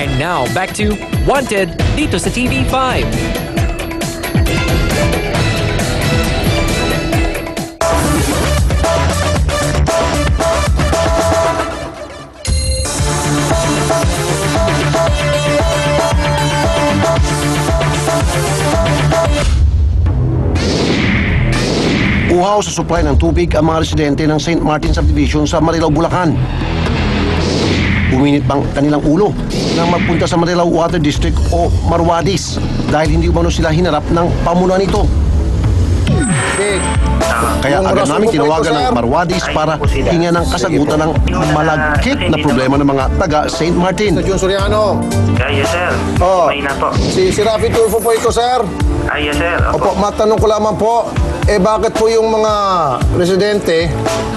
And now, back to Wanted dito sa TV5. Uhaw sa supply ng tubig ang mga residente ng St. Martin Subdivision sa Marilao, Bulacan. Uminit pang kanilang ulo nang magpunta sa Marilao Water District o Marwadis dahil hindi umano sila hinarap ng pamunuan nito. Kaya agad namin tinawagan ng Marwadis para hingan ng kasagutan ng malagkit na problema ng mga taga St. Martin. Jun Soriano. Yes, sir. Oh. May na po. Si Rafi Tulfo po ito, sir. Yes, sir. Opo, matanong ko lamang po, bakit po yung mga residente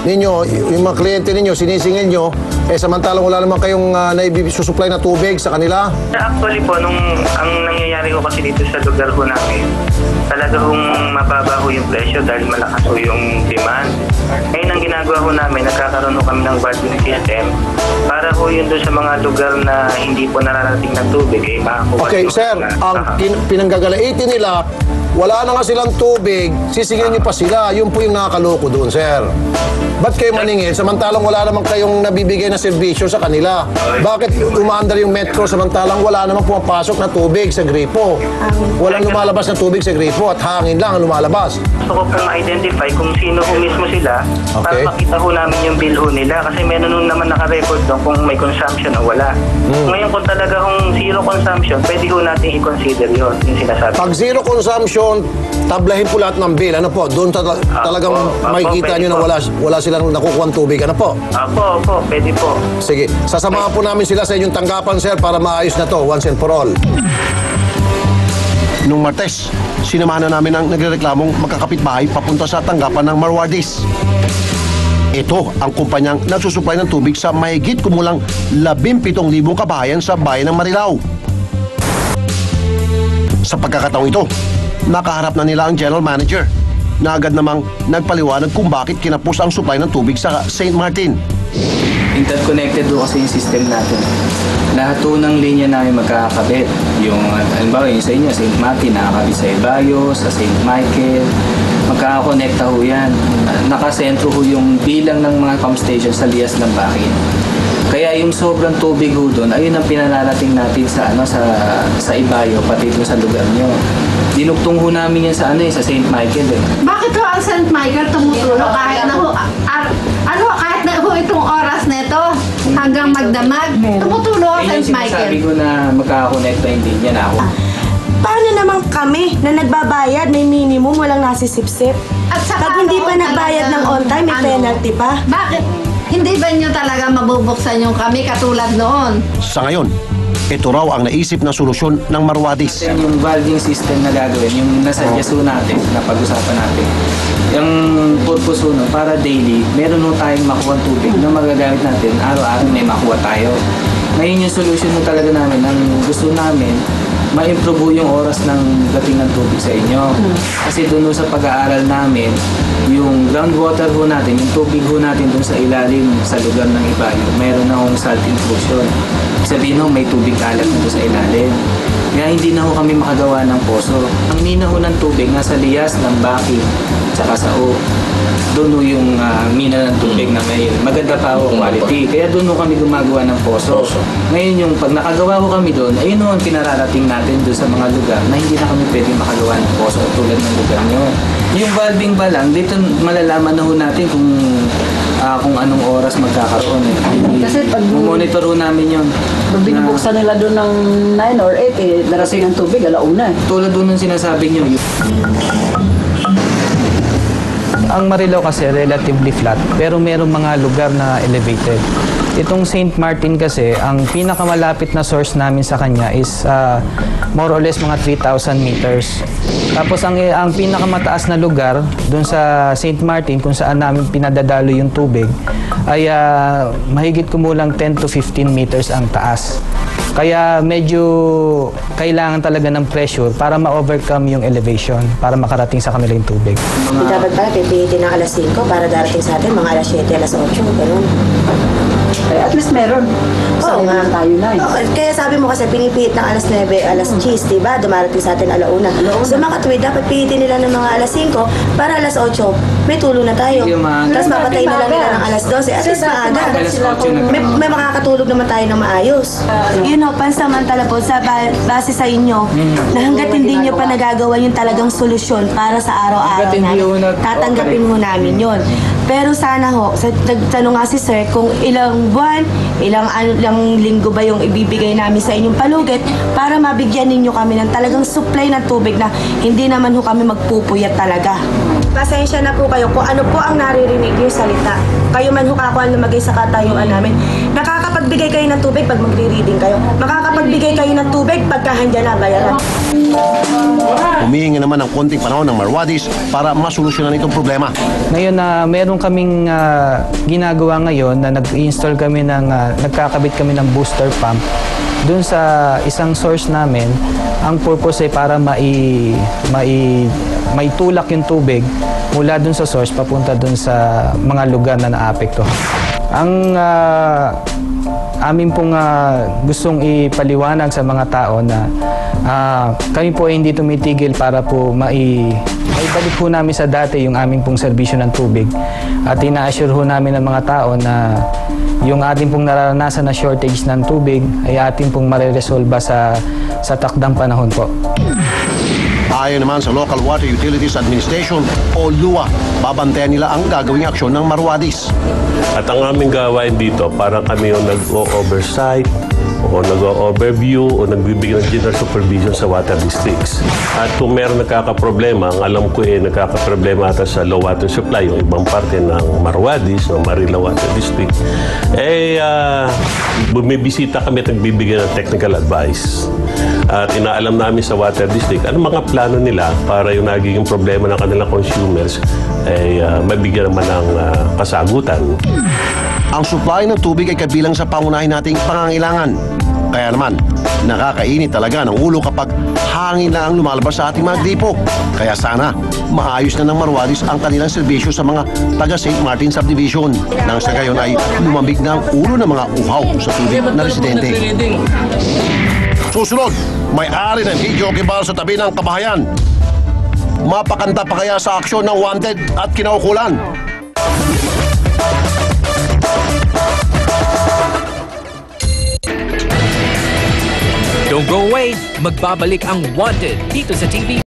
ninyo, yung mga kliyente ninyo, sinisingil nyo, samantalang wala naman kayong naibisusupply na tubig sa kanila? Actually po, ang nangyayari ko kasi dito sa lugar ko namin, talaga hong mababa ho yung presyo dahil malakas ho yung demand. Ngayon ang ginagawa ho namin, nagkakaroon ho kami ng valving system para ho yun doon sa mga lugar na hindi po nararating ng tubig, makakuha. Okay, sir, ang pinanggagalaitin nila, wala na nga silang tubig, sisingilin niyo pa sila. Yun po yung nakakaloko doon, sir. Ba't kayo maningil samantalang wala naman kayong nabibigay na serbisyo sa kanila? Bakit umaandar yung metro samantalang wala naman pumapasok na tubig sa gripo? Walang lumalabas na tubig sa gripo at hangin lang ang lumalabas. Gusto ko pong ma-identify kung sino ho mismo sila para makita ho namin yung bill ho nila kasi meron nun naman naka-record doon kung may consumption o wala. Ngayon kung talaga hong zero consumption, pwede ho natin i-consider yun, yung sinasabi. Pag zero consumption, tablahin po lahat ng bill. Ano po? Doon talagang makikita nyo na wala silang nakukuha tubig. Ano po? Opo, pwede po. Sige, sasamahan po namin sila sa inyong tanggapan, sir, para maayos na to once and for all. Nung Martes, sinamahan na namin ang nagrereklamong magkakapitbahay papunta sa tanggapan ng Marwadis. Ito ang kumpanyang nagsusupply ng tubig sa mahigit kumulang 17,000 kabahayan sa bayan ng Marilao. Sa pagkakataong ito, nakaharap na nila ang general manager na agad namang nagpaliwanag kung bakit kinapos ang supply ng tubig sa St. Martin. Interconnected do kasi yung system natin. Lahat po ng linya namin magkakabit. Yung, halimbawa, yung sa inyo, St. Martin, nakakabit sa Ibayo, sa St. Michael. Magkakakonekta ho yan. Nakasentro ho yung bilang ng mga pump station sa Lias ng Bakin. Kaya yung sobrang tubig ho doon, ayun ang pinanarating natin sa Ibayo, pati ito sa lugar nyo. Dinugtong ho namin yan sa sa St. Michael eh. Bakit ho ang St. Michael tumutulong kahit na ho, kahit na ho itong oras nito hanggang magdamag, tumutulong ang St. Michael. Sabi ko na magkakakonekta hindi niya na ako. Paano naman kami na nagbabayad, may minimum, walang nasisipsip? At saka pag hindi pa nagbayad ng on time, may penalty pa. Bakit? Hindi ba nyo talaga mabubuksan yung kami katulad noon? Sa ngayon, ito raw ang naisip na solusyon ng Marwadis. Yung valving system na gagawin, yung nasa yaso natin, na pag-usapan natin, yung purpose no, para daily, meron no tayong makuha tubig na magagamit natin, araw-araw may makuha tayo. Ngayon yung solution mo talaga namin, ang gusto namin, ma-improve yung oras ng dating ng tubig sa inyo. Kasi doon sa pag-aaral namin, yung groundwater ho natin, yung tubig ho natin doon sa ilalim, sa lugar ng Ibayo, mayroon na akong salt intrusion. Sabihin ho, may tubig kalat doon sa ilalim. Kaya hindi na ho kami makagawa ng poso. Ang mina ho ng tubig, nasa Lias, ng Baki, tsaka sa O. Doon ho yung mina ng tubig na may maganda pa ho quality. Kaya doon ho kami gumagawa ng poso. Ngayon yung pag nakagawa ho kami doon, ayun ho ang pinararating natin doon sa mga lugar na hindi na kami pwede makagawa ng poso tulad ng lugar nyo. Yung valving ba lang, dito malalaman na ho natin kung anong oras magkakaroon. Kasi pag monitor ho namin yun. Pag binubuksan nila doon ng 9 or 8, darating ang tubig, alauna. Tulad doon ng sinasabi nyo. Ang Marilao kasi relatively flat, pero merong mga lugar na elevated. Itong St. Martin kasi, ang pinakamalapit na source namin sa kanya is more or less mga 3,000 meters. Tapos ang pinakamataas na lugar doon sa St. Martin, kung saan namin pinadadalo yung tubig, ay mahigit kumulang 10 to 15 meters ang taas. Kaya medyo kailangan talaga ng pressure para ma-overcome yung elevation, para makarating sa kanila yung tubig. Dapat ba pipilitin ng alas 5 para darating sa atin mga alas 7, alas 8, gano'n? Eh, at least meron. Oo nga. Tayo na eh. Oo, kaya sabi mo kasi pinipihit ng alas 9, alas 10, diba? Dumarating sa atin alauna. So mga katuwid, dapat pihitin nila ng mga alas 5 para alas 8, may tulog na tayo. Yung mga- Tapos papatayin na lang nila ng alas 12. At least maaga. Alas 8 na. May makakatulog naman tayo ng maayos. You know, pansamantala po, base sa inyo, na hanggat hindi nyo pa nagagawa yung talagang solusyon para sa araw-araw Hanggat hindi ho namin, tatanggapin ho namin yun. Pero sana ho, tanong nga si Sir, kung ilang buwan, ilang linggo ba yung ibibigay namin sa inyong palugit para mabigyan ninyo kami ng talagang supply ng tubig na hindi naman ho kami magpupuyat talaga. Pasensya na po kayo kung ano po ang naririnig yung salita. Kayo man ho kakuan lumagay sa katayuan namin. Nakakapagbigay kayo ng tubig pag magre-reading kayo. Makakapagbigay kayo ng tubig pagka handyan na bayaran. Humihingi naman ng konting panahon ng Marwadis para masolusyonan itong problema. Ngayon na meron kaming ginagawa ngayon na nag-install kami ng nagkakabit kami ng booster pump doon sa isang source namin. Ang purpose ay para maitulak yung tubig mula doon sa source papunta doon sa mga lugar na naapekto. Ang amin pong gustong ipaliwanag sa mga tao na kami po ay hindi tumitigil para po maibalik po namin sa dati yung aming pong serbisyo ng tubig at ina-assure ho namin ng mga tao na yung ating pong nararanasan na shortage ng tubig ay ating pong mareresolba sa takdang panahon po. Ayon naman sa Local Water Utilities Administration o LUA, babantayan nila ang gagawing aksyon ng Marwadis. At ang aming gawain dito, parang kami yung nag-o-oversight o nag-o-overview o nagbibigay ng general supervision sa water districts. At kung meron nagkakaproblema, ang alam ko nagkakaproblema ata sa low water supply, yung ibang parte ng Marwadis o Marila Water District, bumibisita kami at nagbibigay ng technical advice. At inaalam namin sa water district anong mga plano nila para yung nagiging problema ng kanilang consumers ay mabigyan naman ng kasagutan. Ang supply ng tubig ay kabilang sa pangunahin nating pangangailangan. Kaya naman, nakakainit talaga ng ulo kapag hangin na ang lumalabas sa ating mga gripo. Kaya sana, maayos na ng Marwadis ang kanilang serbisyo sa mga taga St. Martin Subdivision. Nang sa gayon ay lumambig na ang ulo ng mga uhaw sa tubig na residente. Susunod, may-ari ng video kibal sa tabi ng kabahayan. Mapakanta pa kaya sa aksyon ng wanted at kinaukulan? Don't go away. Magbabalik ang Wanted dito sa TV